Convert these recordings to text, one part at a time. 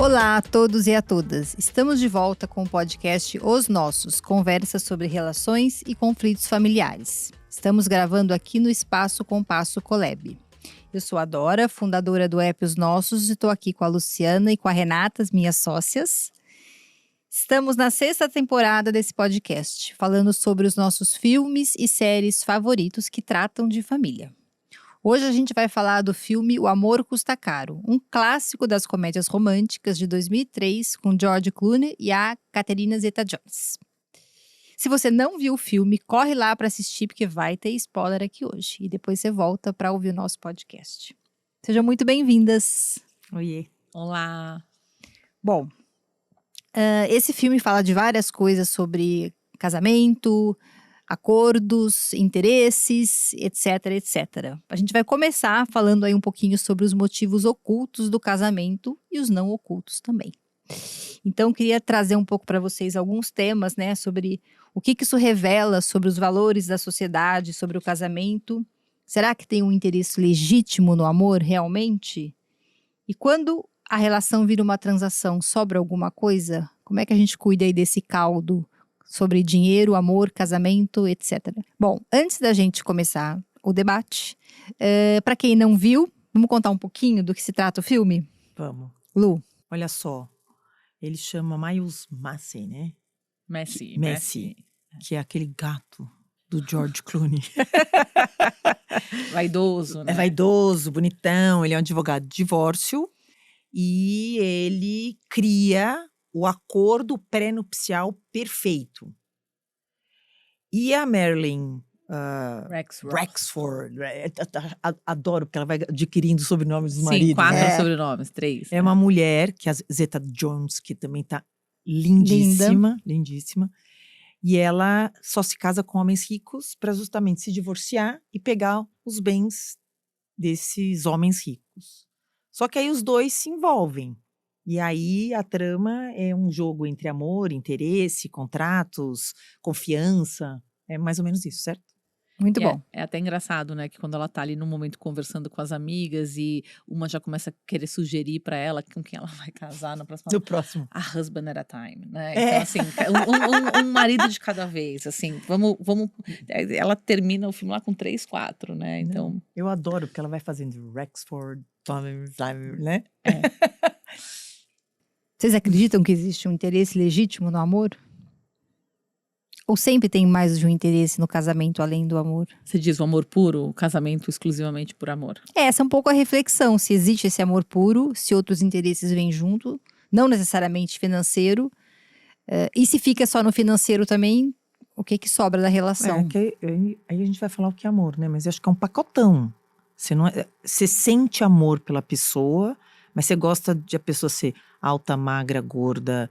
Olá a todos e a todas. Estamos de volta com o podcast Os Nossos, conversas sobre relações e conflitos familiares. Estamos gravando aqui no Espaço Compasso Colab. Eu sou a Dora, fundadora do app Os Nossos, e estou aqui com a Luciana e com a Renata, as minhas sócias. Estamos na 6ª temporada desse podcast, falando sobre os nossos filmes e séries favoritos que tratam de família. Hoje a gente vai falar do filme O Amor Custa Caro, um clássico das comédias românticas de 2003, com George Clooney e a Catherine Zeta-Jones. Se você não viu o filme, corre lá para assistir, porque vai ter spoiler aqui hoje. E depois você volta para ouvir o nosso podcast. Sejam muito bem-vindas. Oiê. Olá. Bom, esse filme fala de várias coisas sobre casamento, acordos, interesses, etc, etc. A gente vai começar falando aí um pouquinho sobre os motivos ocultos do casamento e os não ocultos também. Então, queria trazer um pouco para vocês alguns temas, né, sobre o que isso revela sobre os valores da sociedade, sobre o casamento. Será que tem um interesse legítimo no amor, realmente? E quando a relação vira uma transação, sobra alguma coisa? Como é que a gente cuida aí desse caldo sobre dinheiro, amor, casamento, etc. Bom, antes da gente começar o debate, para quem não viu, vamos contar um pouquinho do que se trata o filme? Vamos. Lu? Olha só, ele chama Miles Massey, né? Messi. Que é aquele gato do George Clooney. Vaidoso, né? É vaidoso, bonitão, ele é um advogado de divórcio e ele cria o acordo pré-nupcial perfeito. E a Marilyn Rexford, adoro porque ela vai adquirindo sobrenomes dos maridos. Sim, 4 né? sobrenomes, 3. É uma mulher, que é a Zeta-Jones, que também tá lindíssima. E ela só se casa com homens ricos para justamente se divorciar e pegar os bens desses homens ricos. Só que aí os dois se envolvem. E aí a trama é um jogo entre amor, interesse, contratos, confiança. É mais ou menos isso, certo? Muito bom. É até engraçado, né? Que quando ela tá ali no momento conversando com as amigas e uma já começa a querer sugerir pra ela com quem ela vai casar na próxima. Do próximo. A husband at a time, né? Então, assim, um marido de cada vez, assim, vamos. Ela termina o filme lá com 3, 4, né? Então. Eu adoro, porque ela vai fazendo Rexford, né? Vocês acreditam que existe um interesse legítimo no amor? Ou sempre tem mais de um interesse no casamento além do amor? Você diz o amor puro, o casamento exclusivamente por amor? Essa é um pouco a reflexão, se existe esse amor puro, se outros interesses vêm junto, não necessariamente financeiro, e se fica só no financeiro também, o que sobra da relação? Aí a gente vai falar o que é amor, né? Mas eu acho que é um pacotão. Você sente amor pela pessoa, mas você gosta de a pessoa ser alta, magra, gorda,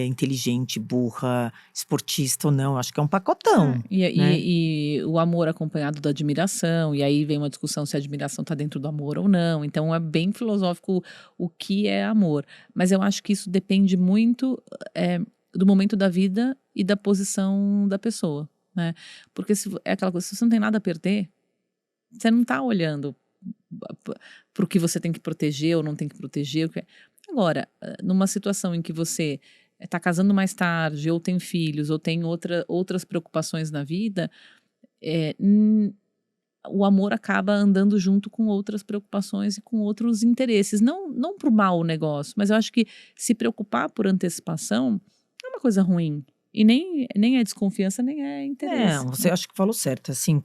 inteligente, burra, esportista ou não. Acho que é um pacotão. Né? E o amor acompanhado da admiração. E aí vem uma discussão se a admiração está dentro do amor ou não. Então é bem filosófico o que é amor. Mas eu acho que isso depende muito do momento da vida e da posição da pessoa. Né? Porque é aquela coisa, se você não tem nada a perder, você não está olhando para o que você tem que proteger ou não tem que proteger. Agora, numa situação em que você está casando mais tarde, ou tem filhos, ou tem outras preocupações na vida, o amor acaba andando junto com outras preocupações e com outros interesses. Não para o mau negócio, mas eu acho que se preocupar por antecipação é uma coisa ruim. E nem é desconfiança, nem é interesse. Você acho que falou certo. Assim,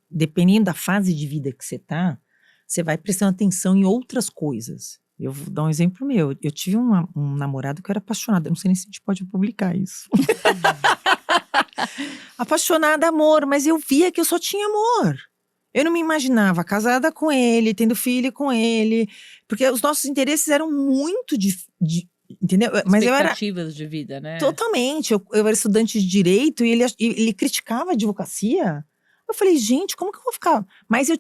dependendo da fase de vida que você tá, você vai prestando atenção em outras coisas. Eu vou dar um exemplo meu. Eu tive um namorado que eu era apaixonada. Eu não sei nem se a gente pode publicar isso. Apaixonada, amor. Mas eu via que eu só tinha amor. Eu não me imaginava casada com ele, tendo filho com ele. Porque os nossos interesses eram muito entendeu? Mas expectativas de vida, né? Totalmente. Eu era estudante de direito e ele criticava a advocacia. Eu falei, gente, como que eu vou ficar? Mas eu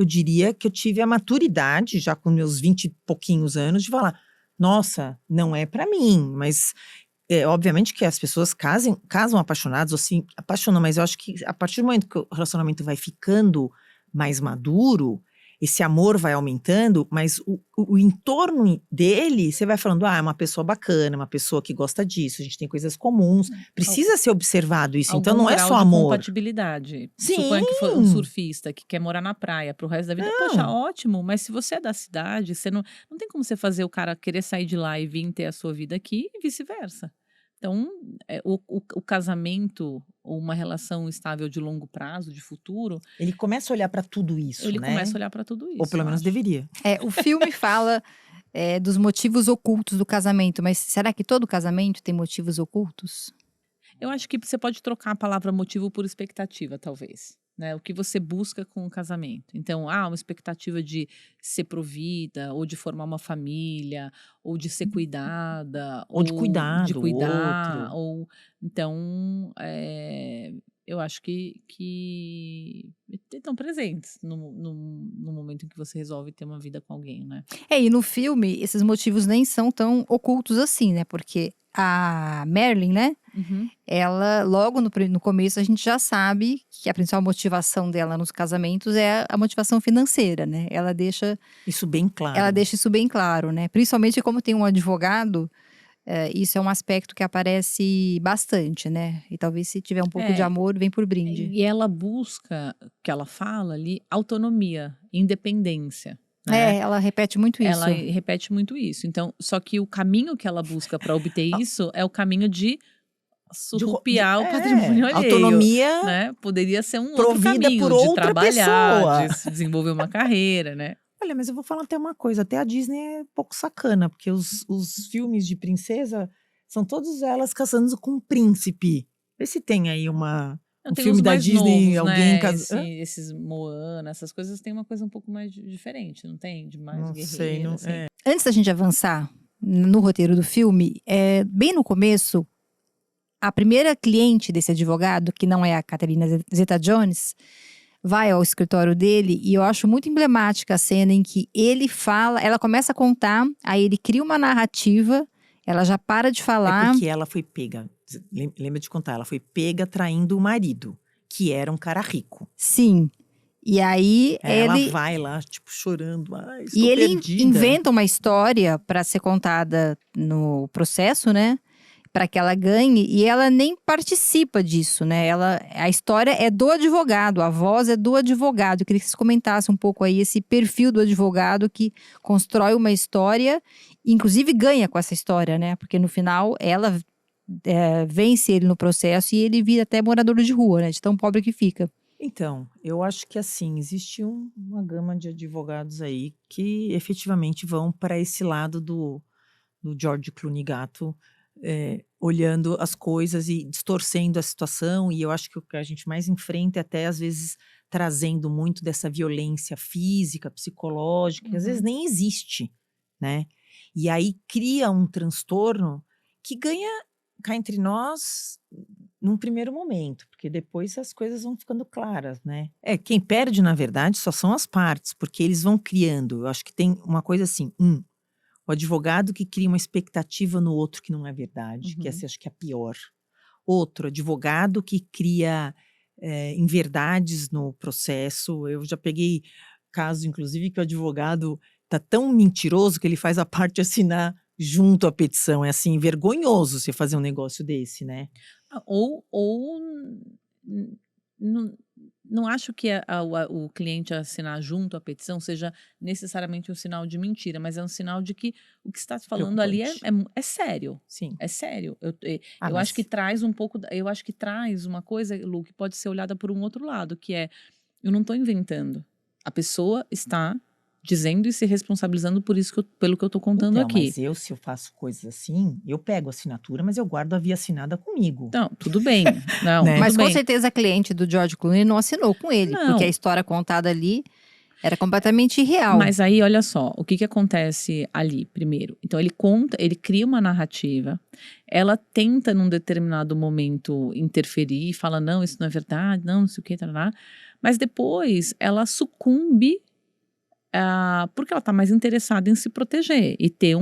diria que eu tive a maturidade, já com meus 20 e pouquinhos anos, de falar, nossa, não é pra mim. Mas, obviamente que as pessoas casam apaixonados, ou se apaixonam, mas eu acho que a partir do momento que o relacionamento vai ficando mais maduro, esse amor vai aumentando, mas o entorno dele, você vai falando, é uma pessoa bacana, uma pessoa que gosta disso, a gente tem coisas comuns. Precisa ser observado isso, então Algum não é grau só de amor. compatibilidade. Sim. Suponha que for um surfista que quer morar na praia pro resto da vida. Poxa, ótimo, mas se você é da cidade, você não tem como você fazer o cara querer sair de lá e vir ter a sua vida aqui e vice-versa. Então, o casamento ou uma relação estável de longo prazo, de futuro, Ele começa a olhar para tudo isso, ele né? começa a olhar para tudo isso. Ou pelo menos deveria. O filme fala dos motivos ocultos do casamento, mas será que todo casamento tem motivos ocultos? Eu acho que você pode trocar a palavra motivo por expectativa, talvez. Né? O que você busca com o casamento. Então, uma expectativa de ser provida, ou de formar uma família, ou de ser cuidada, Ou de cuidar de do cuidar, outro. Então, eu acho que estão presentes no momento em que você resolve ter uma vida com alguém, né? E no filme, esses motivos nem são tão ocultos assim, né? Porque a Marilyn, né? Uhum. Ela, logo no começo, a gente já sabe que a principal motivação dela nos casamentos é a motivação financeira, né? Ela deixa isso bem claro. Ela deixa isso bem claro, né? Principalmente como tem um advogado, isso é um aspecto que aparece bastante, né? E talvez se tiver um pouco de amor, vem por brinde. E ela busca, que ela fala ali, autonomia, independência. Né? Ela repete muito isso. Ela repete muito isso. Então, só que o caminho que ela busca para obter isso é o caminho de surrupiar o patrimônio alheio. Autonomia, né? Poderia ser um outro caminho por de outra trabalhar, pessoa. de desenvolver uma carreira, né? Olha, mas eu vou falar até uma coisa, até a Disney é um pouco sacana, porque os filmes de princesa são todas elas casando com um príncipe. Vê se tem aí um filme da Disney, novos, alguém né? casando. Esses Moana, essas coisas tem uma coisa um pouco mais diferente, não tem? De mais Não guerreira, sei, não assim. Antes da gente avançar no roteiro do filme, bem no começo, a primeira cliente desse advogado, que não é a Catherine Zeta-Jones, vai ao escritório dele e eu acho muito emblemática a cena em que ele fala, ela começa a contar, aí ele cria uma narrativa, ela já para de falar. É porque ela foi pega, lembra de contar, ela foi pega traindo o marido, que era um cara rico. Sim. E aí ela vai lá, tipo, chorando. Estou e ele perdida. inventa uma história para ser contada no processo, né? Para que ela ganhe, e ela nem participa disso, né? A história é do advogado, a voz é do advogado. Eu queria que vocês comentassem um pouco aí esse perfil do advogado que constrói uma história, inclusive ganha com essa história, né? Porque no final ela vence ele no processo e ele vira até morador de rua, né? De tão pobre que fica. Então, eu acho que assim, existe uma gama de advogados aí que efetivamente vão para esse lado do George Clooney gato, olhando as coisas e distorcendo a situação, e eu acho que o que a gente mais enfrenta é até às vezes trazendo muito dessa violência física, psicológica, que às vezes nem existe, né? E aí cria um transtorno que ganha cá entre nós num primeiro momento, porque depois as coisas vão ficando claras, né? Quem perde, na verdade, só são as partes, porque eles vão criando, eu acho que tem uma coisa assim, o advogado que cria uma expectativa no outro que não é verdade, que essa acho que é a pior. Outro, advogado que cria inverdades no processo. Eu já peguei casos, inclusive, que o advogado tá tão mentiroso que ele faz a parte assinar junto à petição. É assim, vergonhoso você fazer um negócio desse, né? Ou não acho que o cliente assinar junto à petição seja necessariamente um sinal de mentira, mas é um sinal de que o que está falando ali é sério. Sim. É sério. Eu acho que traz um pouco. Eu acho que traz uma coisa, Lu, que pode ser olhada por um outro lado, que é: eu não estou inventando. A pessoa está dizendo e se responsabilizando pelo que eu estou contando aqui. Mas se eu faço coisas assim, eu pego a assinatura, mas eu guardo a via assinada comigo. Não, tudo bem. Não, né? Mas com certeza a cliente do George Clooney não assinou com ele, Não. porque a história contada ali era completamente irreal. Mas aí, olha só, o que acontece ali, primeiro? Então, ele cria uma narrativa, ela tenta, num determinado momento, interferir, fala, não, isso não é verdade, não sei o que, mas depois ela sucumbe porque ela está mais interessada em se proteger e ter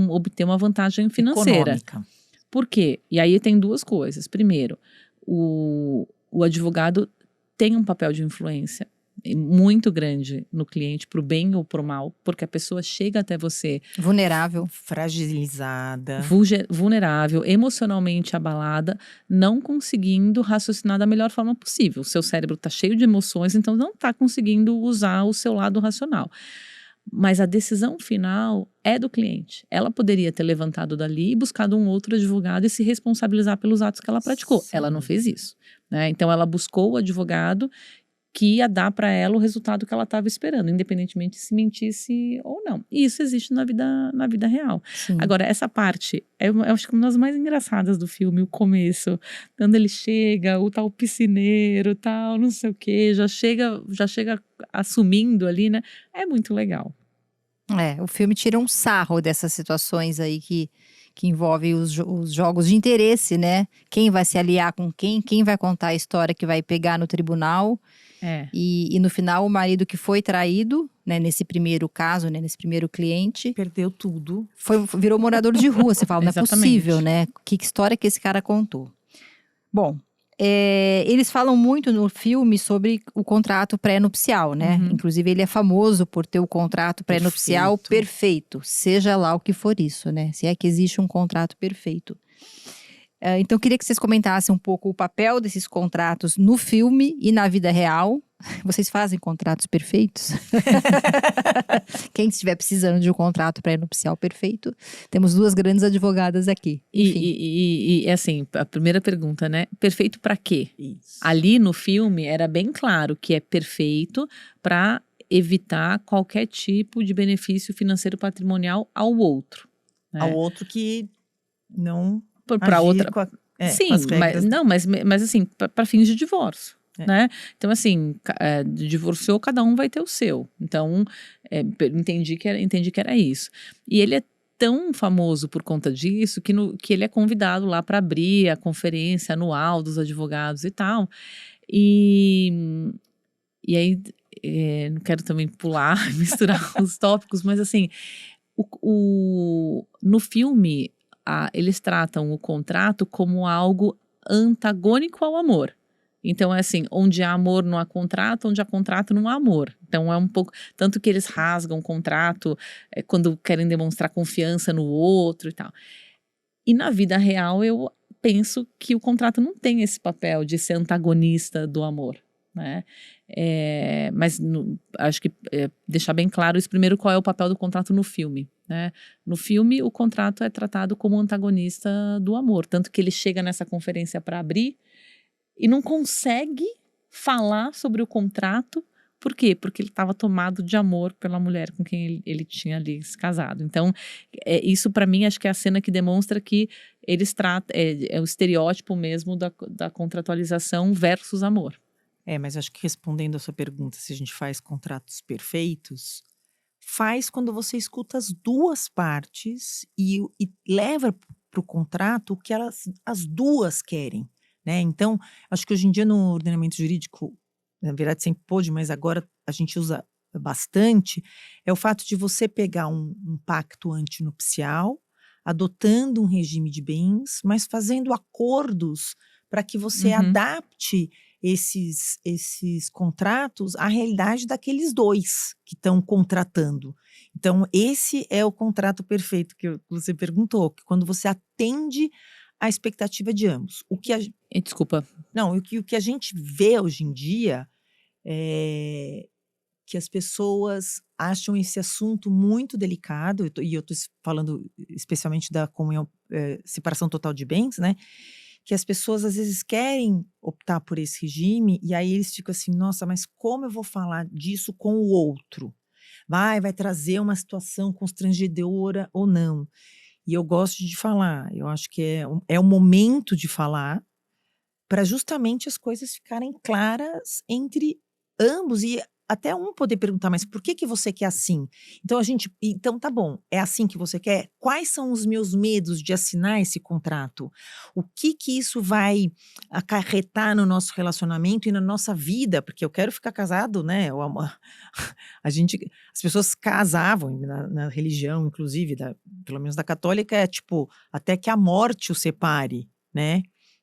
obter uma vantagem financeira. Econômica. Por quê? E aí tem duas coisas. Primeiro, o advogado tem um papel de influência muito grande no cliente, pro bem ou pro mal, porque a pessoa chega até você Vulnerável. Fragilizada. vulnerável, emocionalmente abalada, não conseguindo raciocinar da melhor forma possível. O seu cérebro está cheio de emoções, então não está conseguindo usar o seu lado racional. Mas a decisão final é do cliente. Ela poderia ter levantado dali e buscado um outro advogado e se responsabilizar pelos atos que ela praticou. Sim. Ela não fez isso, né? Então ela buscou o advogado que ia dar para ela o resultado que ela estava esperando, independentemente se mentisse ou não. E isso existe na vida real. Sim. Agora, essa parte, eu acho que uma das mais engraçadas do filme, o começo, quando ele chega, o tal piscineiro, tal, não sei o quê, já chega assumindo ali, né? É muito legal. O filme tira um sarro dessas situações aí que envolve os jogos de interesse, né? Quem vai se aliar com quem vai contar a história que vai pegar no tribunal. E no final, o marido que foi traído, né, nesse primeiro caso, né, nesse primeiro cliente, Perdeu tudo. virou morador de rua. Você fala, não é Exatamente. possível, né? Que história que esse cara contou? Bom, eles falam muito no filme sobre o contrato pré-nupcial, né? Uhum. Inclusive, ele é famoso por ter o contrato pré-nupcial perfeito, seja lá o que for isso, né? Se é que existe um contrato perfeito. Então, eu queria que vocês comentassem um pouco o papel desses contratos no filme e na vida real. Vocês fazem contratos perfeitos? Quem estiver precisando de um contrato pré-nupcial perfeito, temos duas grandes advogadas aqui. Enfim. E assim, a primeira pergunta, né? Perfeito para quê? Isso. Ali no filme era bem claro que é perfeito para evitar qualquer tipo de benefício financeiro patrimonial ao outro. Né? Ao outro que não Para outra. com Sim, com as regras. mas assim, para fins de divórcio. É. Né? Então, assim, divorciou, cada um vai ter o seu. Então, entendi que era isso. E ele é tão famoso por conta disso que ele é convidado lá para abrir a conferência anual dos advogados e tal. E aí, não quero também pular, misturar os tópicos, mas assim, no filme, eles tratam o contrato como algo antagônico ao amor. Então, é assim, onde há amor não há contrato, onde há contrato não há amor. Então, é um pouco… Tanto que eles rasgam o contrato quando querem demonstrar confiança no outro e tal. E na vida real, eu penso que o contrato não tem esse papel de ser antagonista do amor, né? Mas acho que deixar bem claro isso primeiro, qual é o papel do contrato no filme, né? No filme, o contrato é tratado como antagonista do amor. Tanto que ele chega nessa conferência para abrir e não consegue falar sobre o contrato. Por quê? Porque ele estava tomado de amor pela mulher com quem ele tinha ali se casado. Então, isso para mim acho que é a cena que demonstra que eles tratam, é o estereótipo mesmo da contratualização versus amor. Mas acho que respondendo a sua pergunta, se a gente faz contratos perfeitos, faz quando você escuta as duas partes e leva para o contrato o que as duas querem. Né? Então, acho que hoje em dia no ordenamento jurídico, na verdade sempre pôde, mas agora a gente usa bastante, é o fato de você pegar um pacto antinupcial, adotando um regime de bens, mas fazendo acordos para que você adapte esses contratos à realidade daqueles dois que estão contratando. Então, esse é o contrato perfeito que você perguntou, que quando você atende a expectativa de ambos. Desculpa. Não, o que a gente vê hoje em dia é que as pessoas acham esse assunto muito delicado, e eu estou falando especialmente da comunhão, separação total de bens, né? Que as pessoas às vezes querem optar por esse regime, e aí eles ficam assim, nossa, mas como eu vou falar disso com o outro? Vai trazer uma situação constrangedora ou não? E eu gosto de falar, eu acho que é o momento de falar para justamente as coisas ficarem claras entre ambos e até um poder perguntar, mas por que você quer assim? Então tá bom, é assim que você quer? Quais são os meus medos de assinar esse contrato? O que isso vai acarretar no nosso relacionamento e na nossa vida? Porque eu quero ficar casado, né? As pessoas casavam na religião, inclusive, pelo menos da católica, tipo, até que a morte o separe, né?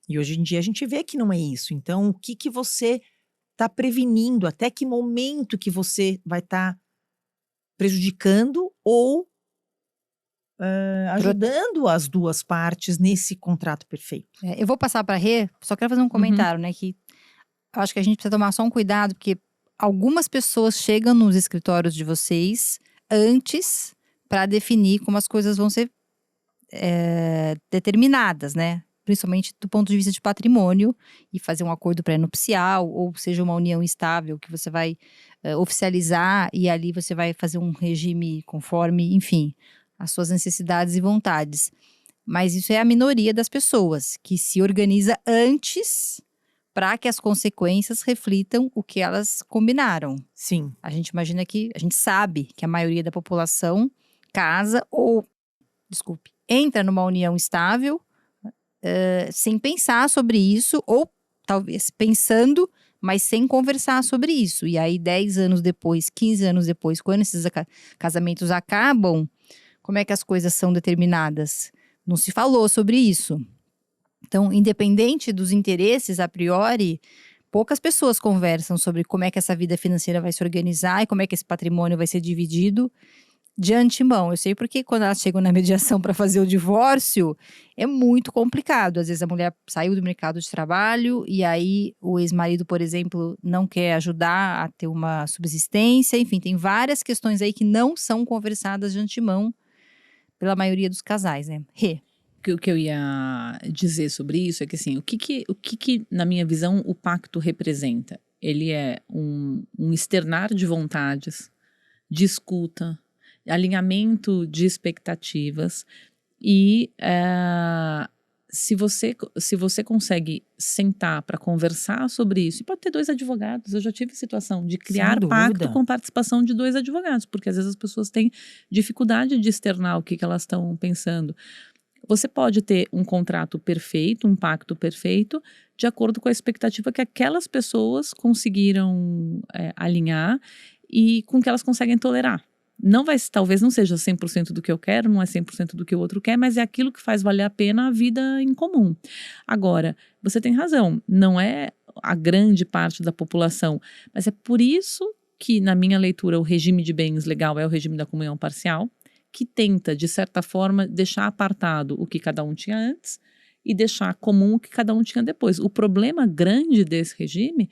E hoje em dia a gente vê que não é isso. Então, o que você está prevenindo, até que momento que você vai estar prejudicando ou ajudando as duas partes nesse contrato perfeito. Eu vou passar para a Rê, só quero fazer um comentário, né? Que eu acho que a gente precisa tomar só um cuidado, porque algumas pessoas chegam nos escritórios de vocês antes para definir como as coisas vão ser determinadas, né? Principalmente do ponto de vista de patrimônio, e fazer um acordo pré-nupcial, ou seja, uma união estável que você vai oficializar, e ali você vai fazer um regime conforme, enfim, as suas necessidades e vontades. Mas isso é a minoria das pessoas que se organiza antes para que as consequências reflitam o que elas combinaram. Sim. A gente imagina que, a gente sabe que a maioria da população casa ou, entra numa união estável sem pensar sobre isso, ou talvez pensando, mas sem conversar sobre isso. E aí 10 anos depois, 15 anos depois, quando esses casamentos acabam, como é que as coisas são determinadas? Não se falou sobre isso. Então, independente dos interesses a priori, poucas pessoas conversam sobre como é que essa vida financeira vai se organizar e como é que esse patrimônio vai ser dividido de antemão. Eu sei porque quando elas chegam na mediação para fazer o divórcio, é muito complicado. Às vezes a mulher saiu do mercado de trabalho e aí o ex-marido, por exemplo, não quer ajudar a ter uma subsistência. Enfim, tem várias questões aí que não são conversadas de antemão pela maioria dos casais, né? O que eu ia dizer sobre isso é que, assim, o que na minha visão, o pacto representa? Ele é um externar de vontades, de escuta, alinhamento de expectativas e se você consegue sentar para conversar sobre isso, e pode ter 2 advogados, eu já tive situação de criar pacto com participação de 2 advogados, porque às vezes as pessoas têm dificuldade de externar o que elas estão pensando. Você pode ter um contrato perfeito, um pacto perfeito, de acordo com a expectativa que aquelas pessoas conseguiram alinhar e com que elas conseguem tolerar. Talvez não seja 100% do que eu quero, não é 100% do que o outro quer, mas é aquilo que faz valer a pena a vida em comum. Agora, você tem razão, não é a grande parte da população, mas é por isso que, na minha leitura, o regime de bens legal é o regime da comunhão parcial, que tenta, de certa forma, deixar apartado o que cada um tinha antes e deixar comum o que cada um tinha depois. O problema grande desse regime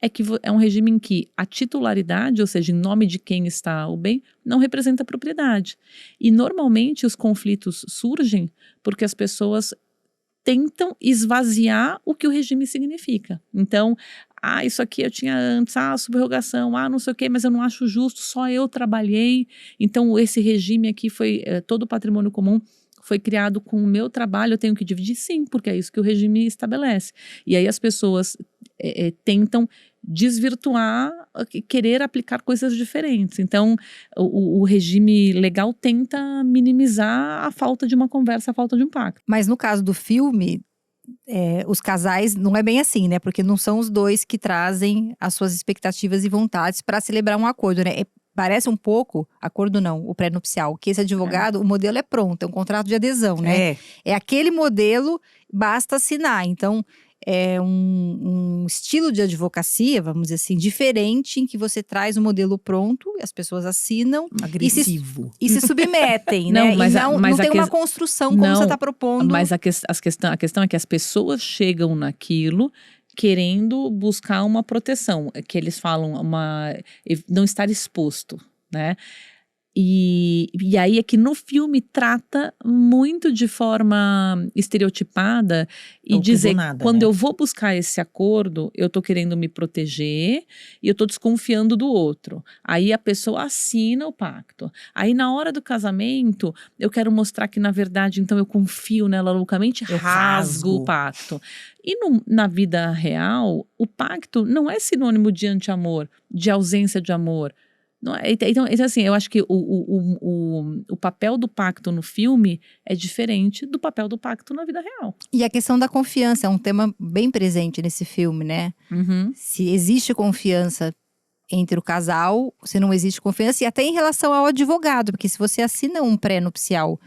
é que é um regime em que a titularidade, ou seja, em nome de quem está o bem, não representa a propriedade. E normalmente os conflitos surgem porque as pessoas tentam esvaziar o que o regime significa. Então, isso aqui eu tinha antes, subrogação, não sei o quê, mas eu não acho justo, só eu trabalhei. Então, esse regime aqui foi, todo o patrimônio comum foi criado com o meu trabalho, eu tenho que dividir? Sim, porque é isso que o regime estabelece. E aí as pessoas tentam desvirtuar, querer aplicar coisas diferentes. Então, o regime legal tenta minimizar a falta de uma conversa, a falta de um pacto. Mas no caso do filme, os casais não é bem assim, né? Porque não são os dois que trazem as suas expectativas e vontades para celebrar um acordo, né? Parece um pouco, acordo não, o pré-nupcial, que esse advogado, o modelo é pronto, é um contrato de adesão, né? É aquele modelo, basta assinar. Então, é um estilo de advocacia, vamos dizer assim, diferente, em que você traz o modelo pronto, as pessoas assinam. Agressivo. E se submetem, né? Não, mas não tem uma construção como você está propondo. Mas a questão é que as pessoas chegam naquilo querendo buscar uma proteção, que eles falam, não estar exposto, né? E aí é que no filme trata muito de forma estereotipada e dizer, quando eu vou buscar esse acordo, eu tô querendo me proteger e eu tô desconfiando do outro. Aí a pessoa assina o pacto. Aí na hora do casamento, eu quero mostrar que na verdade, então eu confio nela loucamente, eu rasgo o pacto. E na vida real, o pacto não é sinônimo de anti-amor, de ausência de amor. Então, assim, eu acho que o papel do pacto no filme é diferente do papel do pacto na vida real. E a questão da confiança é um tema bem presente nesse filme, né? Uhum. Se existe confiança entre o casal, se não existe confiança, e até em relação ao advogado, porque se você assina um pré-nupcial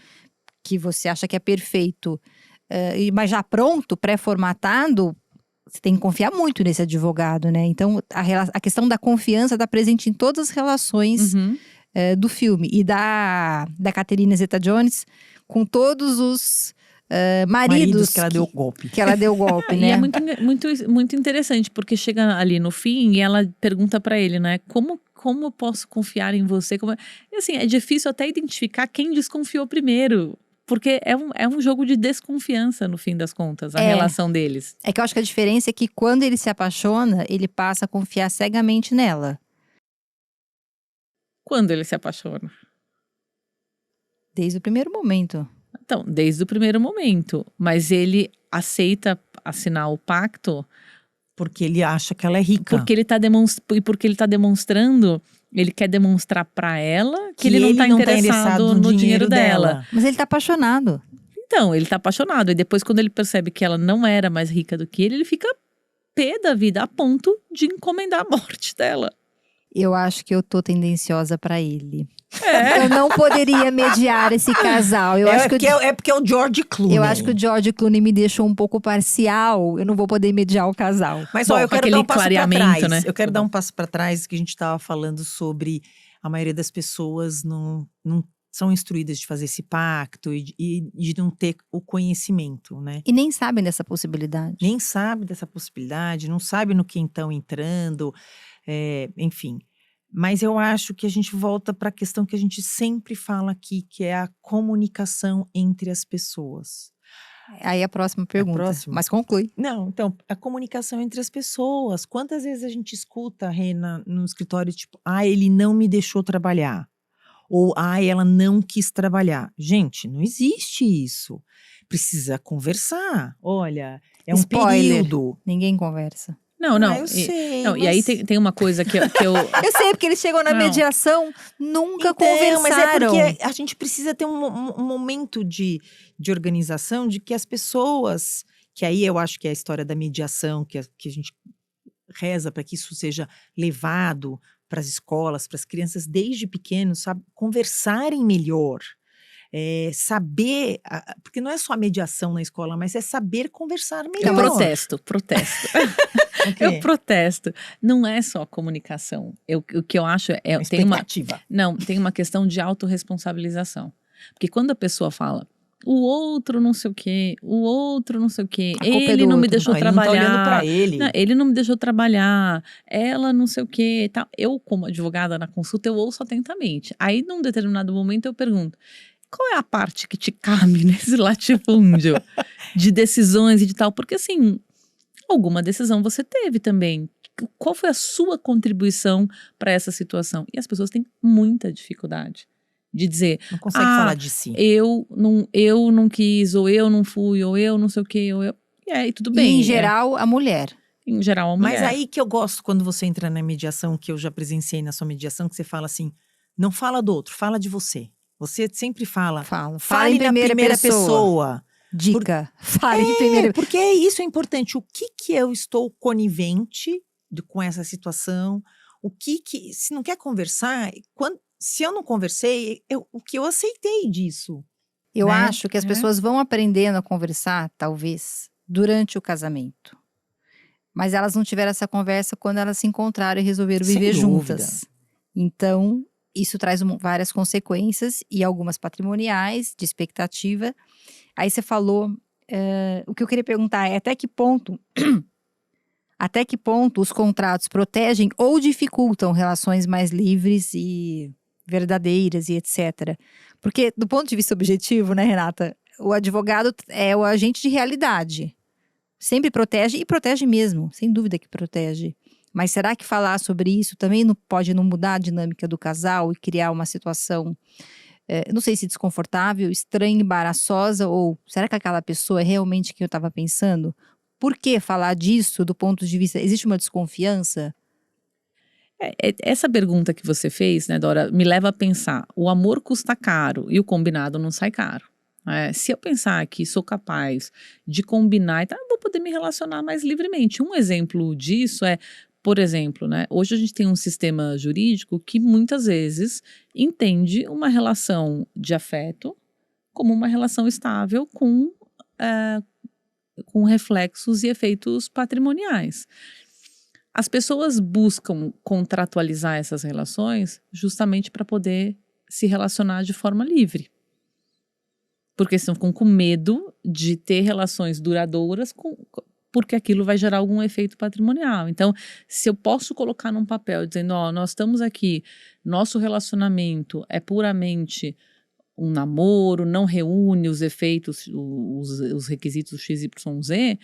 que você acha que é perfeito, mas já pronto, pré-formatado, você tem que confiar muito nesse advogado, né? Então, a questão da confiança está presente em todas as relações do filme. E da Catherine Zeta-Jones com todos os maridos que ela deu golpe. que ela deu golpe, né? E é muito interessante, porque chega ali no fim e ela pergunta pra ele, né? Como eu posso confiar em você? E assim, é difícil até identificar quem desconfiou primeiro. Porque é um jogo de desconfiança, no fim das contas, a relação deles. É que eu acho que a diferença é que quando ele se apaixona, ele passa a confiar cegamente nela. Quando ele se apaixona? Desde o primeiro momento. Então, desde o primeiro momento. Mas ele aceita assinar o pacto Porque ele acha que ela é rica. porque ele tá demonstrando, ele quer demonstrar pra ela que ele não tá não interessado no dinheiro dela. Mas ele tá apaixonado. Então, ele tá apaixonado. E depois, quando ele percebe que ela não era mais rica do que ele fica pé da vida a ponto de encomendar a morte dela. Eu acho que eu tô tendenciosa pra ele. Eu não poderia mediar esse casal. Porque é o George Clooney. Eu acho que o George Clooney me deixou um pouco parcial. Eu não vou poder mediar o casal. Mas Bom, eu quero aquele dar um passo para clareamento, trás. né? Eu quero dar um passo para trás, que a gente estava falando sobre a maioria das pessoas não são instruídas de fazer esse pacto e de não ter o conhecimento, né? E nem sabem dessa possibilidade. Nem sabe dessa possibilidade, não sabe no que estão entrando, enfim. Mas eu acho que a gente volta para a questão que a gente sempre fala aqui, que é a comunicação entre as pessoas. Aí a próxima pergunta. próxima? Mas conclui. Não, então, a comunicação entre as pessoas. Quantas vezes a gente escuta, Rena, no escritório, tipo, ele não me deixou trabalhar. Ou, ela não quis trabalhar. Gente, não existe isso. Precisa conversar. Olha, é um Spoiler. período. Ninguém conversa. Não. Eu sei, Não, e aí mas- tem uma coisa que eu Eu sei, porque eles chegam na Não. mediação, nunca Então, conversaram. mas é porque a gente precisa ter um momento de organização de que as pessoas, que aí eu acho que é a história da mediação, que a gente reza para que isso seja levado para as escolas, para as crianças desde pequenos, sabe, conversarem melhor. Saber, porque não é só a mediação na escola, mas é saber conversar melhor. eu protesto. O quê? Eu protesto. Não é só a comunicação. O que eu acho tem uma Expectativa. Não, tem uma questão de autorresponsabilização. Porque quando a pessoa fala, o outro não sei o quê, o outro não sei o quê, A culpa é ele do não me outro. deixou Ele não tá trabalhar. olhando para ele. Não, ele não me deixou trabalhar, ela não sei o quê e tal. Eu, como advogada na consulta, eu ouço atentamente. Aí, num determinado momento, eu pergunto, qual é a parte que te cabe nesse latifúndio de decisões e de tal? Porque, assim, alguma decisão você teve também. Qual foi a sua contribuição para essa situação? E as pessoas têm muita dificuldade de dizer, Não consegue falar de si. eu não quis, ou eu não fui, ou eu não sei o quê, ou eu... E tudo bem. E, em geral, a mulher. Em geral, a mulher. Mas aí que eu gosto quando você entra na mediação, que eu já presenciei na sua mediação, que você fala assim, não fala do outro, fala de você. Você sempre fala, Fala fale em na primeira pessoa. Dica, fale em primeira pessoa. Porque isso é importante. O que eu estou conivente com essa situação? Se não quer conversar, se eu não conversei, o que eu aceitei disso. Eu né? acho que as pessoas vão aprendendo a conversar, talvez, durante o casamento. Mas elas não tiveram essa conversa quando elas se encontraram e resolveram Sem viver dúvida. juntas. Então, isso traz várias consequências e algumas patrimoniais, de expectativa. Aí você falou, o que eu queria perguntar é até que ponto os contratos protegem ou dificultam relações mais livres e verdadeiras e etc. Porque do ponto de vista objetivo, né, Renata, o advogado é o agente de realidade. Sempre protege e protege mesmo, sem dúvida que protege. Mas será que falar sobre isso também não pode não mudar a dinâmica do casal e criar uma situação, não sei se desconfortável, estranha, embaraçosa, ou será que aquela pessoa é realmente quem eu estava pensando? Por que falar disso do ponto de vista, existe uma desconfiança? Essa pergunta que você fez, né, Dora, me leva a pensar, o amor custa caro e o combinado não sai caro. Se eu pensar que sou capaz de combinar, então eu vou poder me relacionar mais livremente. Um exemplo disso por exemplo, né, hoje a gente tem um sistema jurídico que muitas vezes entende uma relação de afeto como uma relação estável com com reflexos e efeitos patrimoniais. As pessoas buscam contratualizar essas relações justamente para poder se relacionar de forma livre. Porque estão com medo de ter relações duradouras porque aquilo vai gerar algum efeito patrimonial. Então, se eu posso colocar num papel dizendo, nós estamos aqui, nosso relacionamento é puramente um namoro, não reúne os efeitos, os requisitos XYZ,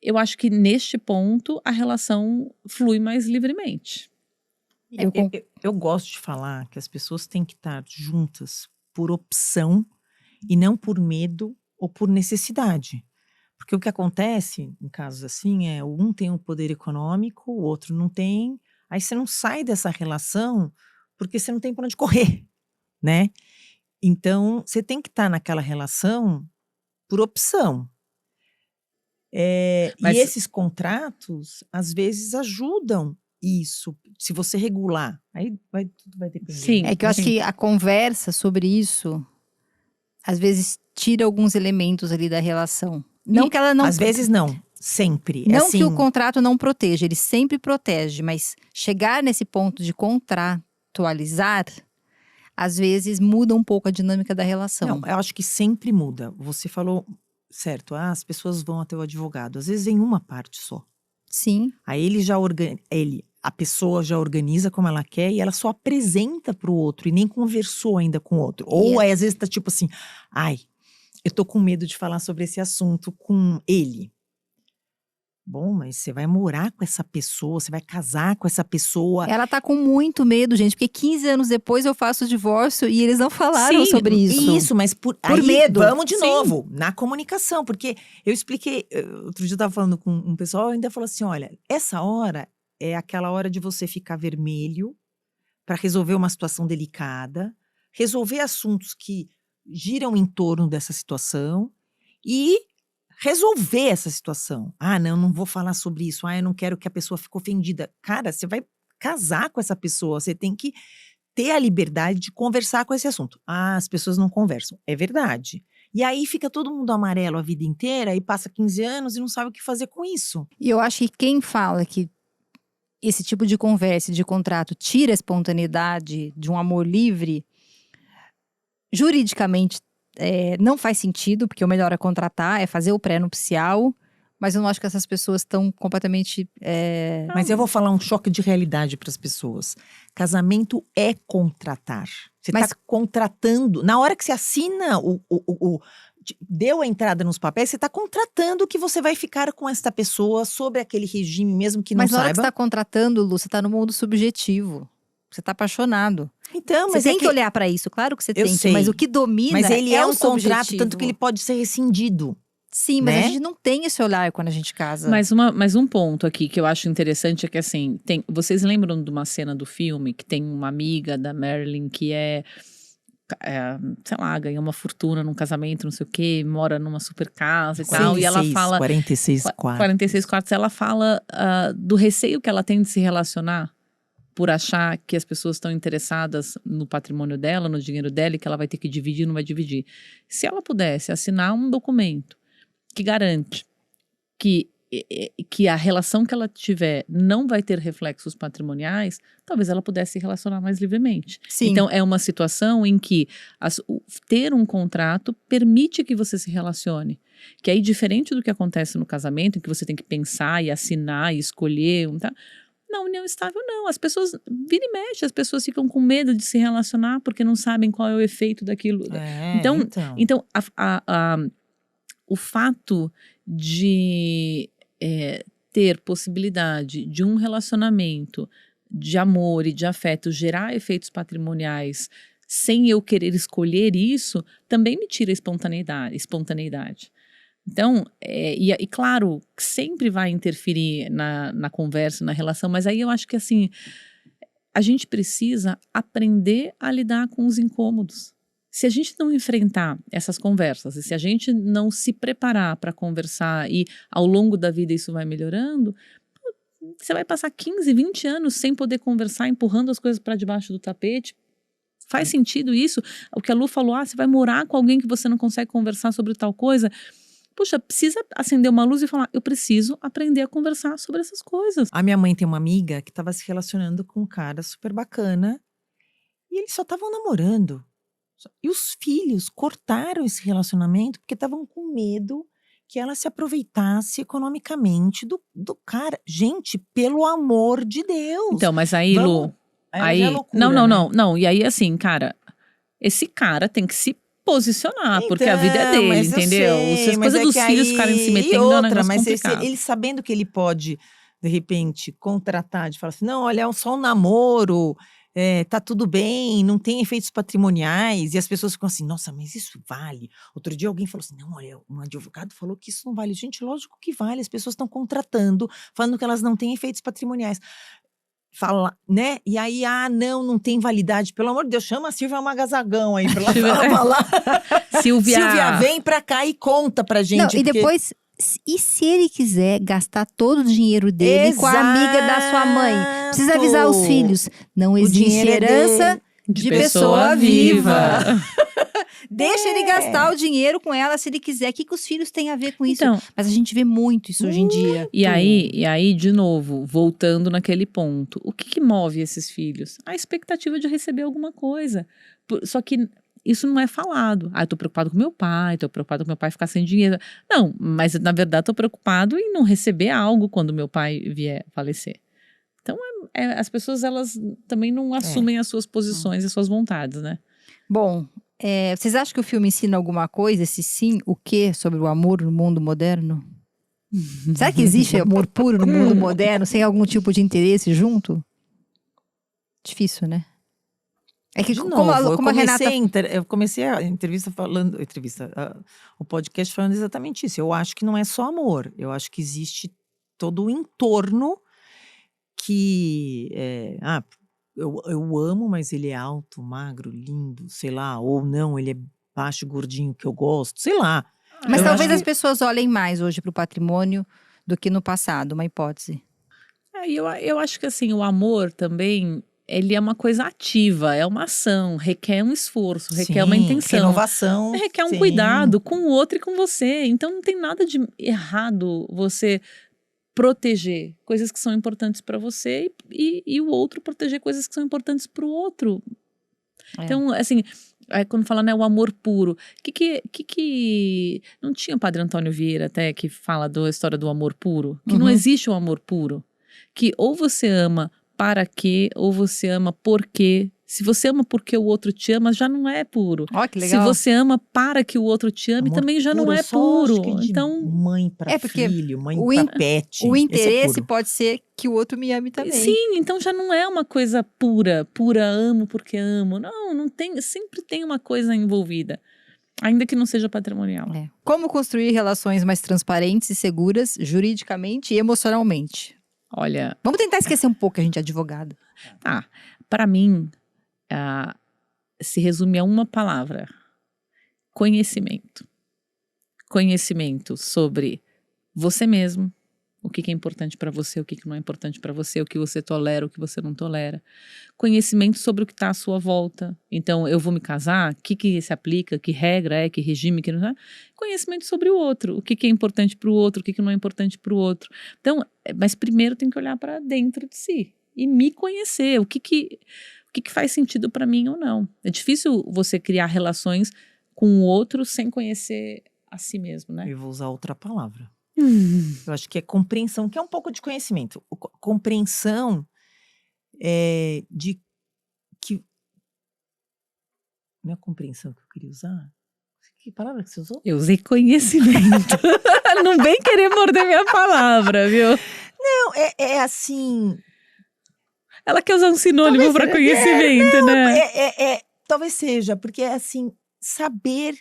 eu acho que neste ponto a relação flui mais livremente. Eu gosto de falar que as pessoas têm que estar juntas por opção e não por medo ou por necessidade. Porque o que acontece em casos assim é um tem um poder econômico, o outro não tem, aí você não sai dessa relação porque você não tem para onde correr, né? Então, você tem que estar naquela relação por opção. E esses contratos, às vezes, ajudam isso. Se você regular, aí tudo vai depender. Sim, É que eu acho que a conversa sobre isso, às vezes, tira alguns elementos ali da relação. Não que ela não... Às vezes não, sempre. Não assim, que o contrato não proteja, ele sempre protege, mas chegar nesse ponto de contratualizar, às vezes muda um pouco a dinâmica da relação. Não, eu acho que sempre muda. Você falou certo, as pessoas vão até o advogado. Às vezes em uma parte só. Sim. Aí a pessoa já organiza como ela quer e ela só apresenta para o outro e nem conversou ainda com o outro. Ou aí às vezes tá tipo assim, eu tô com medo de falar sobre esse assunto com ele. Bom, mas você vai morar com essa pessoa, você vai casar com essa pessoa. Ela tá com muito medo, gente, porque 15 anos depois eu faço o divórcio e eles não falaram sobre isso. Isso, mas por aí, medo. Vamos de novo, na comunicação, porque eu expliquei, outro dia eu tava falando com um pessoal, ainda falou assim, olha, essa hora é aquela hora de você ficar vermelho para resolver uma situação delicada, resolver assuntos que giram em torno dessa situação e resolver essa situação. Não vou falar sobre isso. Eu não quero que a pessoa fique ofendida. Cara, você vai casar com essa pessoa, você tem que ter a liberdade de conversar com esse assunto. As pessoas não conversam. É verdade. E aí fica todo mundo amarelo a vida inteira e passa 15 anos e não sabe o que fazer com isso. E eu acho que quem fala que esse tipo de conversa, de contrato, tira a espontaneidade de um amor livre, juridicamente não faz sentido, porque o melhor é contratar, é fazer o pré-nupcial, mas eu não acho que essas pessoas estão completamente… Mas eu vou falar um choque de realidade para as pessoas. Casamento é contratar. Você está contratando, na hora que você assina deu a entrada nos papéis, você está contratando que você vai ficar com esta pessoa sobre aquele regime, mesmo que não saiba. Mas na hora que você está contratando, Lu, você está no mundo subjetivo. Você está apaixonado. Então, mas você tem que olhar para isso, claro que você tem que, mas o que domina mas ele é um subjetivo. Contrato, tanto que ele pode ser rescindido. Sim, mas a gente não tem esse olhar quando a gente casa. Mas um ponto aqui que eu acho interessante é que assim, vocês lembram de uma cena do filme que tem uma amiga da Marilyn que sei lá, ganhou uma fortuna num casamento, não sei o quê, mora numa super casa e tal, e ela fala… 46 quartos. 46 quartos, ela fala do receio que ela tem de se relacionar por achar que as pessoas estão interessadas no patrimônio dela, no dinheiro dela, e que ela vai ter que dividir, não vai dividir. Se ela pudesse assinar um documento que garante que a relação que ela tiver não vai ter reflexos patrimoniais, talvez ela pudesse se relacionar mais livremente. Sim. Então, é uma situação em que ter um contrato permite que você se relacione. Que aí, diferente do que acontece no casamento, em que você tem que pensar e assinar e escolher, tá? Na união estável, não. As pessoas, vira e mexe, as pessoas ficam com medo de se relacionar porque não sabem qual é o efeito daquilo. Então o fato de ter possibilidade de um relacionamento de amor e de afeto gerar efeitos patrimoniais sem eu querer escolher isso, também me tira a espontaneidade. Então, e claro, sempre vai interferir na conversa, na relação, mas aí eu acho que assim, a gente precisa aprender a lidar com os incômodos. Se a gente não enfrentar essas conversas, e se a gente não se preparar para conversar e ao longo da vida isso vai melhorando, você vai passar 15, 20 anos sem poder conversar, empurrando as coisas para debaixo do tapete. Faz sentido isso? O que a Lu falou, você vai morar com alguém que você não consegue conversar sobre tal coisa… Puxa, precisa acender uma luz e falar, eu preciso aprender a conversar sobre essas coisas. A minha mãe tem uma amiga que estava se relacionando com um cara super bacana e eles só estavam namorando. E os filhos cortaram esse relacionamento porque estavam com medo que ela se aproveitasse economicamente do cara. Gente, pelo amor de Deus. Então, mas aí, Lu, Aí já é loucura, não. E aí, assim, cara, esse cara tem que se posicionar, porque a vida é Então, dele, mas eu entendeu? sei, Se as mas coisas é dos que filhos aí- ficarem se e metendo, é um outra, negócio mas complicado. ele sabendo que ele pode, de repente, contratar, de falar assim, não, olha, é só um namoro, tá tudo bem, não tem efeitos patrimoniais, e as pessoas ficam assim, nossa, mas isso vale? Outro dia alguém falou assim, não, olha, um advogado falou que isso não vale. Gente, lógico que vale, as pessoas estão contratando, falando que elas não têm efeitos patrimoniais. Fala, né? E aí, não tem validade. Pelo amor de Deus, chama a Silvia Magazagão aí pra ela falar. Silvia, vem pra cá e conta pra gente. Não, e depois, e se ele quiser gastar todo o dinheiro dele com a amiga da sua mãe? Precisa avisar os filhos. Não existe dinheiro é herança de pessoa viva. Deixa ele É. gastar o dinheiro com ela se ele quiser. O que os filhos têm a ver com isso? Então, Mas a gente vê muito isso hoje em dia. e aí, de novo, voltando naquele ponto, o que move esses filhos? A expectativa de receber alguma coisa. Só que isso não é falado. Eu tô preocupado com meu pai, tô preocupado com meu pai ficar sem dinheiro. Não, mas na verdade tô preocupado em não receber algo quando meu pai vier falecer. Então, as pessoas, elas também não assumem as suas posições e as suas vontades, né? Bom, vocês acham que o filme ensina alguma coisa? Se sim, o quê sobre o amor no mundo moderno? Será que existe amor puro no mundo moderno, sem algum tipo de interesse junto? Difícil, né? É que De como novo, a Renata... eu comecei a entrevista falando, o podcast falando exatamente isso. Eu acho que não é só amor, eu acho que existe todo o entorno que eu amo, mas ele é alto, magro, lindo, sei lá, ou não, ele é baixo, gordinho, que eu gosto, sei lá. Mas Eu talvez acho as pessoas olhem mais hoje para o patrimônio do que no passado, uma hipótese. Eu acho que assim, o amor também, ele é uma coisa ativa, é uma ação, requer um esforço, requer uma intenção. Renovação. Requer um sim. cuidado com o outro e com você. Então não tem nada de errado você proteger coisas que são importantes para você e o outro proteger coisas que são importantes para o outro. Então, assim, quando fala, né, o amor puro, que não tinha o Padre Antônio Vieira até que fala da história do amor puro? Que não existe o amor puro. Que ou você ama para quê, ou você ama por quê. Se você ama porque o outro te ama, já não é puro. Ó, que legal. Se você ama para que o outro te ame, Amor também já não puro, é só puro. acho que é de Então, mãe para porque filho, mãe o para pet. O Esse é interesse puro. pode ser que o outro me ame também. sim, então já não é uma coisa pura, amo porque amo. Não tem, sempre tem uma coisa envolvida, ainda que não seja patrimonial. Como construir relações mais transparentes e seguras, juridicamente e emocionalmente? Olha, Vamos tentar esquecer um pouco que a gente é advogado. para mim, se resume a uma palavra: conhecimento. Conhecimento sobre você mesmo, o que é importante para você, o que não é importante para você, o que você tolera, o que você não tolera. Conhecimento sobre o que está à sua volta. Então, eu vou me casar, o que se aplica, que regra é, que regime, que não é. Conhecimento sobre o outro, o que é importante para o outro, o que não é importante para o outro. Então, mas primeiro tem que olhar para dentro de si e me conhecer, o que faz sentido para mim ou não. É difícil você criar relações com o outro sem conhecer a si mesmo, né? Eu vou usar outra palavra. Eu acho que é compreensão, que é um pouco de conhecimento. Compreensão de que... Não é compreensão que eu queria usar? Que palavra que você usou? Eu usei conhecimento. Não vem querer morder minha palavra, viu? Não, é assim... Ela quer usar um sinônimo para conhecimento, né? Talvez seja, porque é assim, saber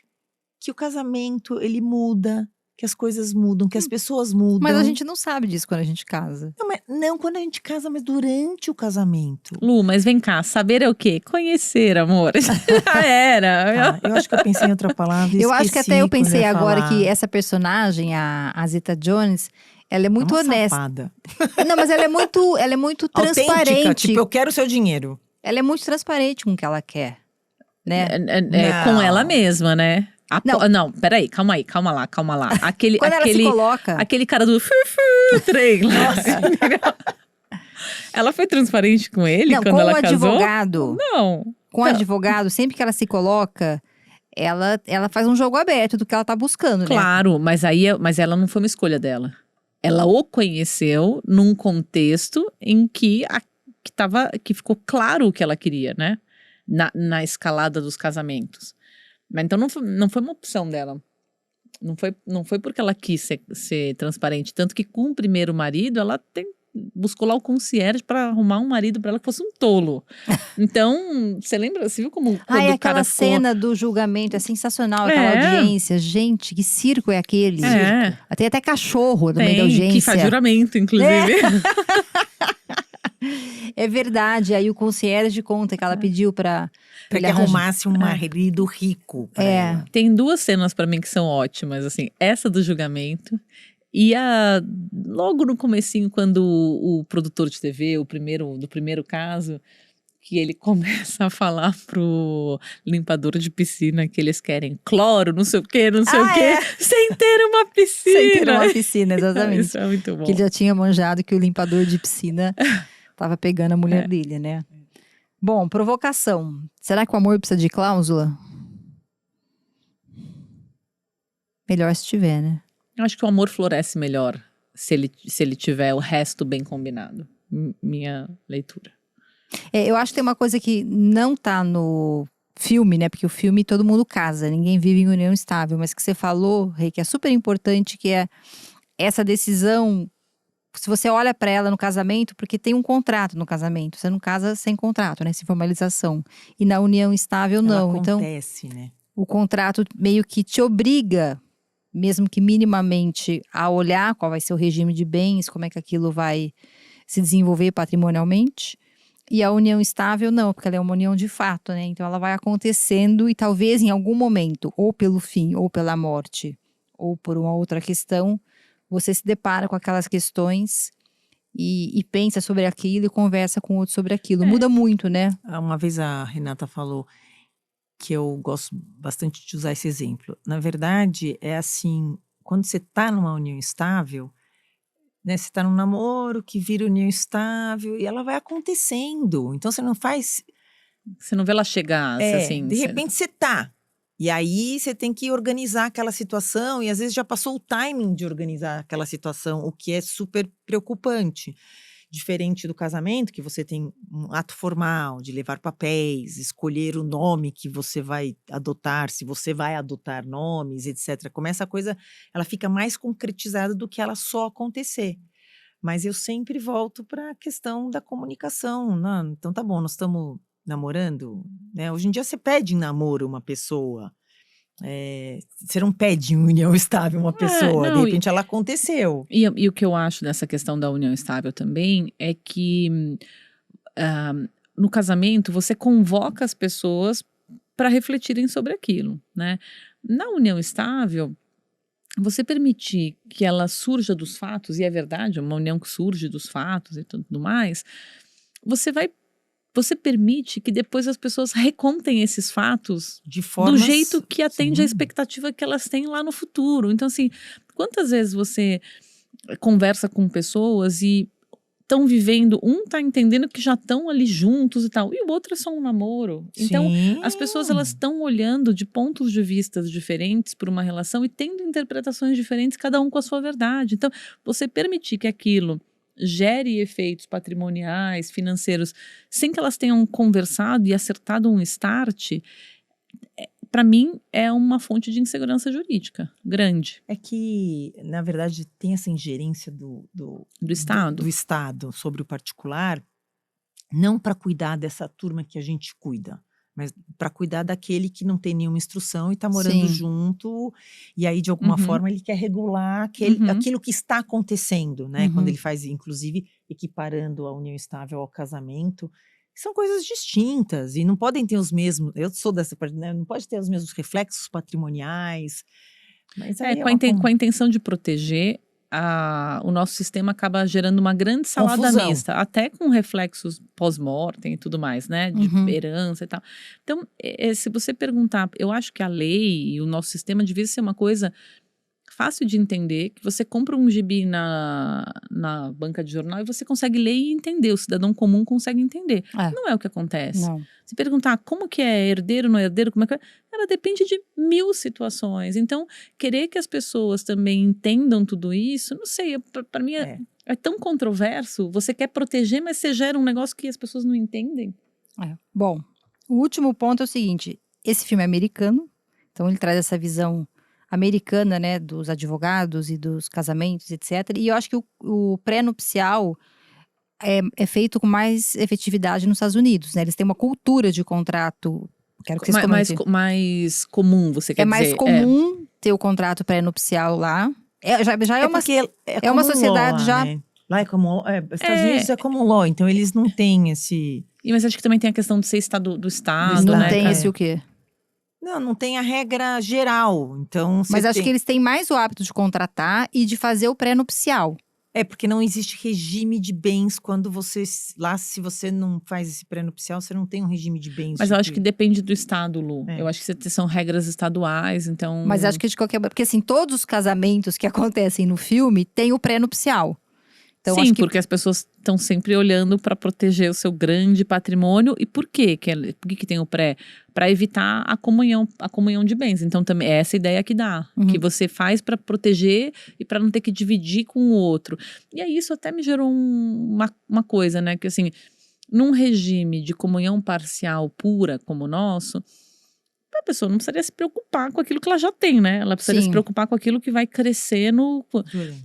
que o casamento, ele muda, que as coisas mudam, que as pessoas mudam. Mas a gente não sabe disso quando a gente casa. Não quando a gente casa, mas durante o casamento. Lu, mas vem cá, saber é o quê? Conhecer, amor. Já era. Eu acho que eu pensei em outra palavra e Eu acho que até eu esqueci quando pensei ia agora falar. que essa personagem, a Zeta Jones, ela é muito É uma honesta. safada. Não, mas ela é muito transparente. Autêntica, tipo, eu quero o seu dinheiro. Ela é muito transparente com o que ela quer, né? Com ela mesma, né? Não, peraí, calma lá. Aquele, Quando ela se coloca… aquele cara do trem lá. Ela foi transparente com ele Não, quando com ela o casou? advogado. Não. Com o advogado, sempre que ela se coloca, ela faz um jogo aberto do que ela tá buscando, né? Claro, mas ela não foi uma escolha dela. Ela o conheceu num contexto em que ficou claro o que ela queria, né? Na escalada dos casamentos. Mas então não foi uma opção dela. Não foi porque ela quis ser transparente. Tanto que com o primeiro marido, ela buscou lá o concierge para arrumar um marido para ela que fosse um tolo. Então, você lembra? Você viu como quando o Aquela cara ficou… cena do julgamento é sensacional, aquela audiência. Gente, que circo é aquele? Tem até cachorro no meio da audiência. Que faz juramento, inclusive. É verdade. Aí o concierge conta que ela pediu para que arrumasse um marido rico. Tem 2 cenas para mim que são ótimas, assim. Essa do julgamento e logo no comecinho, quando o produtor de TV, do primeiro caso, que ele começa a falar pro limpador de piscina que eles querem cloro, não sei o quê, sem ter uma piscina. Sem ter uma piscina, exatamente. Isso é muito bom. Que ele já tinha manjado que o limpador de piscina tava pegando a mulher dele, né? Bom, provocação. Será que o amor precisa de cláusula? Melhor se tiver, né? Eu acho que o amor floresce melhor se ele tiver o resto bem combinado. Minha leitura. Eu acho que tem uma coisa que não tá no filme, né? Porque o filme todo mundo casa, ninguém vive em união estável. Mas que você falou, Rei, que é super importante, que é essa decisão. Se você olha pra ela no casamento, porque tem um contrato no casamento. Você não casa sem contrato, né? Sem formalização. E na união estável, não. Acontece, então, né? O contrato meio que te obriga, mesmo que minimamente, a olhar qual vai ser o regime de bens, como é que aquilo vai se desenvolver patrimonialmente. E a união estável não, porque ela é uma união de fato, né? Então ela vai acontecendo e talvez em algum momento, ou pelo fim, ou pela morte, ou por uma outra questão, você se depara com aquelas questões e pensa sobre aquilo e conversa com outro sobre aquilo. Muda muito, né? Uma vez a Renata falou que eu gosto bastante de usar esse exemplo. Na verdade, é assim, quando você está numa união estável, né, você está num namoro que vira união estável e ela vai acontecendo. Então você não faz… Você não vê ela chegar, assim… De repente você tá. E aí você tem que organizar aquela situação e às vezes já passou o timing de organizar aquela situação, o que é super preocupante. Diferente do casamento, que você tem um ato formal de levar papéis, escolher o nome que você vai adotar, se você vai adotar nomes, etc. Começa a coisa, ela fica mais concretizada do que ela só acontecer. Mas eu sempre volto para a questão da comunicação. Não, então tá bom, nós estamos namorando, né? Hoje em dia você pede em namoro uma pessoa. Você não pede em união estável uma pessoa, de repente ela aconteceu. E o que eu acho dessa questão da união estável também é que no casamento você convoca as pessoas para refletirem sobre aquilo, né? Na união estável, você permitir que ela surja dos fatos, e é verdade, é uma união que surge dos fatos e tudo mais, você permite que depois as pessoas recontem esses fatos do jeito que atende à expectativa que elas têm lá no futuro. Então, assim, quantas vezes você conversa com pessoas e estão vivendo, tá entendendo que já estão ali juntos e tal, e o outro é só um namoro. Então, as pessoas, elas estão olhando de pontos de vista diferentes para uma relação e tendo interpretações diferentes, cada um com a sua verdade. Então, você permitir que aquilo gere efeitos patrimoniais, financeiros, sem que elas tenham conversado e acertado um start, para mim é uma fonte de insegurança jurídica grande. É que, na verdade, tem essa ingerência do Estado. Do Estado sobre o particular, não para cuidar dessa turma que a gente cuida, mas para cuidar daquele que não tem nenhuma instrução e está morando junto, e aí, de alguma forma, ele quer regular aquilo que está acontecendo, né? Quando ele faz, inclusive, equiparando a união estável ao casamento, são coisas distintas e não podem ter os mesmos… Eu sou dessa parte, né? Não pode ter os mesmos reflexos patrimoniais. Mas aí com a intenção de proteger, o nosso sistema acaba gerando uma grande salada confusão. mista, até com reflexos pós-mortem e tudo mais, né? De herança e tal. Então, se você perguntar, eu acho que a lei e o nosso sistema devia ser uma coisa fácil de entender, que você compra um gibi na banca de jornal e você consegue ler e entender, o cidadão comum consegue entender. Não é o que acontece. Não. Se perguntar como que é herdeiro, não é herdeiro, como é que é, ela depende de 1000 situações. Então, querer que as pessoas também entendam tudo isso, não sei, para mim é tão controverso. Você quer proteger, mas você gera um negócio que as pessoas não entendem. Bom, o último ponto é o seguinte, esse filme é americano, então ele traz essa visão americana, né, dos advogados e dos casamentos, etc. E eu acho que o pré-nupcial é feito com mais efetividade nos Estados Unidos, né? Eles têm uma cultura de contrato. Quero que vocês comentem. Mais comum, você quer dizer? É mais comum ter o contrato pré-nupcial lá. Já é uma, porque é uma sociedade law, já. né? Lá é como Estados Unidos é como law, então eles não têm esse. Mas acho que também tem a questão de ser estado do estado, Não né? tem esse o quê? Não tem a regra geral. Então, Mas acho que eles têm mais o hábito de contratar e de fazer o pré-nupcial. Porque não existe regime de bens quando você. Lá, se você não faz esse pré-nupcial, você não tem um regime de bens. Mas eu acho que depende do estado, Lu. Eu acho que são regras estaduais, então. Mas acho que de qualquer. Porque assim, todos os casamentos que acontecem no filme têm o pré-nupcial. Então, sim, porque as pessoas estão sempre olhando para proteger o seu grande patrimônio. E por quê? Por que tem o pré? Para evitar a comunhão de bens. Então, também é essa ideia que dá. Que você faz para proteger e para não ter que dividir com o outro. E aí, isso até me gerou uma coisa, né? Que assim, num regime de comunhão parcial pura como o nosso, a pessoa não precisaria se preocupar com aquilo que ela já tem, né? Ela precisaria se preocupar com aquilo que vai crescer no...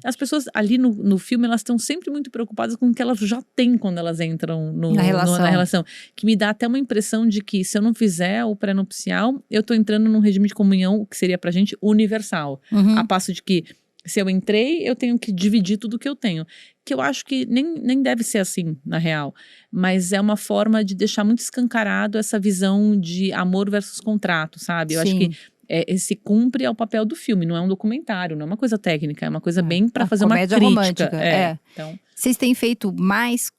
As pessoas ali no filme, elas estão sempre muito preocupadas com o que elas já têm quando elas entram na relação. Que me dá até uma impressão de que se eu não fizer o pré-nupcial, eu tô entrando num regime de comunhão que seria pra gente universal. A passo de que se eu entrei, eu tenho que dividir tudo que eu tenho. Que eu acho que nem deve ser assim, na real. Mas é uma forma de deixar muito escancarado essa visão de amor versus contrato, sabe? Eu acho que esse cumpre ao papel do filme, não é um documentário, não é uma coisa técnica, é uma coisa bem para fazer uma crítica. Romântica. Então... Vocês têm feito mais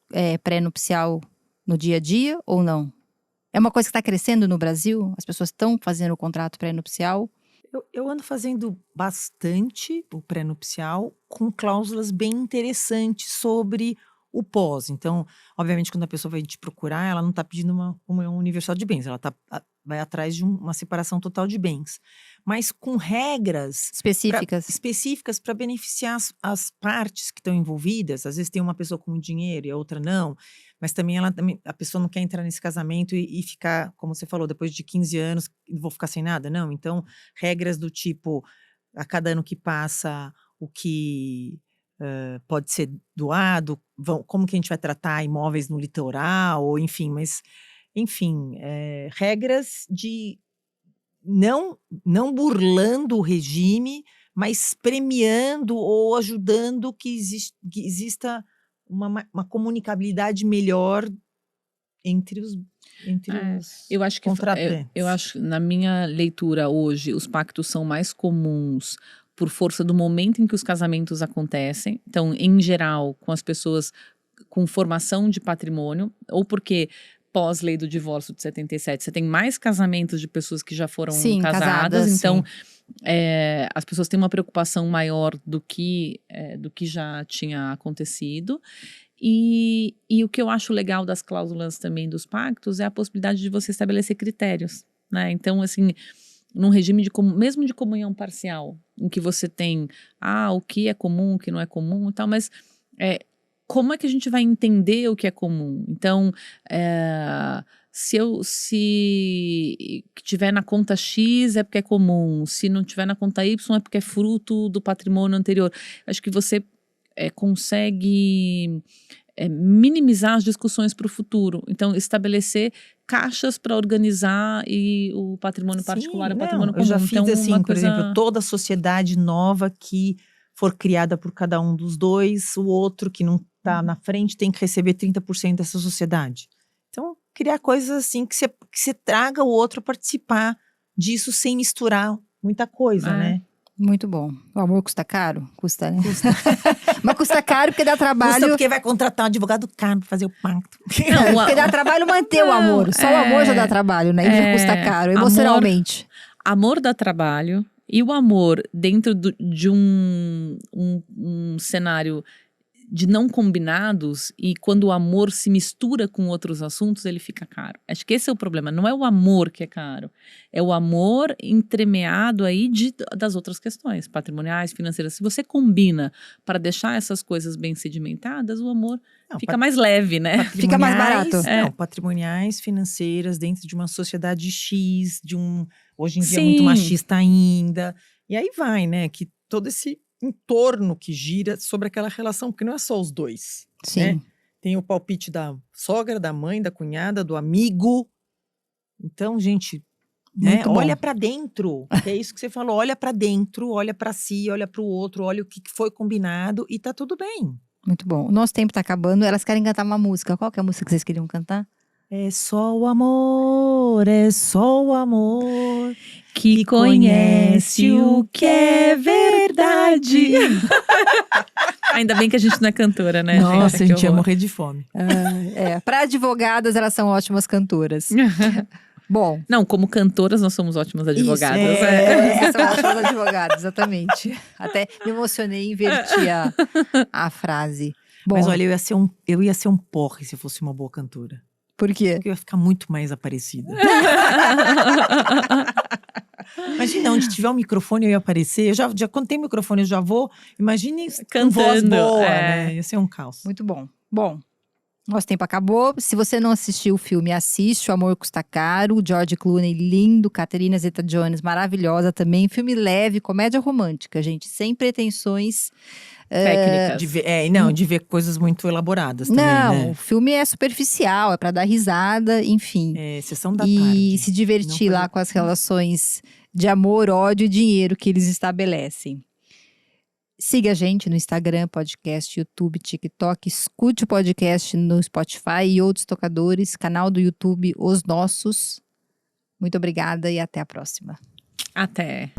pré-nupcial no dia a dia ou não? É uma coisa que está crescendo no Brasil? As pessoas estão fazendo o contrato pré-nupcial? Eu ando fazendo bastante o pré-nupcial com cláusulas bem interessantes sobre o pós. Então, obviamente, quando a pessoa vai te procurar, ela não está pedindo uma comunhão universal de bens, ela vai atrás de uma separação total de bens. Mas com regras específicas para beneficiar as partes que estão envolvidas. Às vezes tem uma pessoa com dinheiro e a outra não. Mas também a pessoa não quer entrar nesse casamento e ficar, como você falou, depois de 15 anos, vou ficar sem nada? Não. Então, regras do tipo, a cada ano que passa, o que pode ser doado, como que a gente vai tratar imóveis no litoral, ou enfim, regras de não burlando o regime, mas premiando ou ajudando que exista uma comunicabilidade melhor entre os eu acho que contratantes. Eu acho, na minha leitura hoje, os pactos são mais comuns por força do momento em que os casamentos acontecem. Então, em geral, com as pessoas com formação de patrimônio, ou porque pós-lei do divórcio de 77, você tem mais casamentos de pessoas que já foram casadas. Então, as pessoas têm uma preocupação maior do que já tinha acontecido. E o que eu acho legal das cláusulas também dos pactos é a possibilidade de você estabelecer critérios, né? Então, assim, num regime mesmo de comunhão parcial, em que você tem o que é comum, o que não é comum e tal, mas como é que a gente vai entender o que é comum? Então, se tiver na conta X é porque é comum, se não tiver na conta Y é porque é fruto do patrimônio anterior. Acho que você consegue minimizar as discussões para o futuro. Então, estabelecer caixas para organizar o patrimônio particular e o patrimônio comum. Eu já fiz então, assim, por exemplo, toda sociedade nova que for criada por cada um dos dois, o outro que não está na frente tem que receber 30% dessa sociedade. Então, criar coisas assim que você traga o outro a participar disso sem misturar muita coisa, né? Muito bom. O amor custa caro? Custa, né? Custa. Mas custa caro porque dá Custa trabalho. porque vai contratar um advogado caro pra fazer o pacto. Não, Porque dá trabalho manter o amor. Só o amor já dá trabalho, né? Ele já custa caro, emocionalmente. Amor dá trabalho. E o amor dentro de um cenário de não combinados, e quando o amor se mistura com outros assuntos, ele fica caro. Acho que esse é o problema. Não é o amor que é caro. É o amor entremeado aí das outras questões, patrimoniais, financeiras. Se você combina para deixar essas coisas bem sedimentadas, o amor fica mais leve, né? Fica mais barato. Não, patrimoniais, financeiras, dentro de uma sociedade X, hoje em dia Sim. muito machista ainda. E aí vai, né? Que todo esse entorno que gira sobre aquela relação, porque não é só os dois. Sim. Né? Tem o palpite da sogra, da mãe, da cunhada, do amigo. Então, gente, né? Olha pra dentro. É isso que você falou. Olha pra dentro, olha pra si, olha pro outro, olha o que foi combinado e tá tudo bem. Muito bom. O nosso tempo tá acabando. Elas querem cantar uma música. Qual que é a música que vocês queriam cantar? É só o amor, é só o amor que conhece o que é verdade. Ainda bem que a gente não é cantora, né? Nossa, a gente ia horror. morrer de fome. Para advogadas, elas são ótimas cantoras. Bom. Não, como cantoras, nós somos ótimas advogadas. Vocês são ótimas advogadas, exatamente. Até me emocionei e inverti a frase. Bom, mas olha, eu ia ser um porre se eu fosse uma boa cantora. Por quê? Porque eu ia ficar muito mais aparecida. Imagina, onde tiver um microfone eu ia aparecer. Eu já quando tem microfone eu já vou. Imagine com voz boa, né? Ia ser um caos. Muito bom. Bom, nosso tempo acabou. Se você não assistiu o filme, assiste. O Amor Custa Caro. George Clooney, lindo. Catherine Zeta-Jones, maravilhosa também. Filme leve, comédia romântica, gente. Sem pretensões técnicas. De ver coisas muito elaboradas também, não, né? o filme é superficial, é pra dar risada, enfim. É, sessão da tarde. E se divertir lá com as relações de amor, ódio e dinheiro que eles estabelecem. Siga a gente no Instagram, podcast, YouTube, TikTok. Escute o podcast no Spotify e outros tocadores. Canal do YouTube, Os Nossos. Muito obrigada e até a próxima. Até.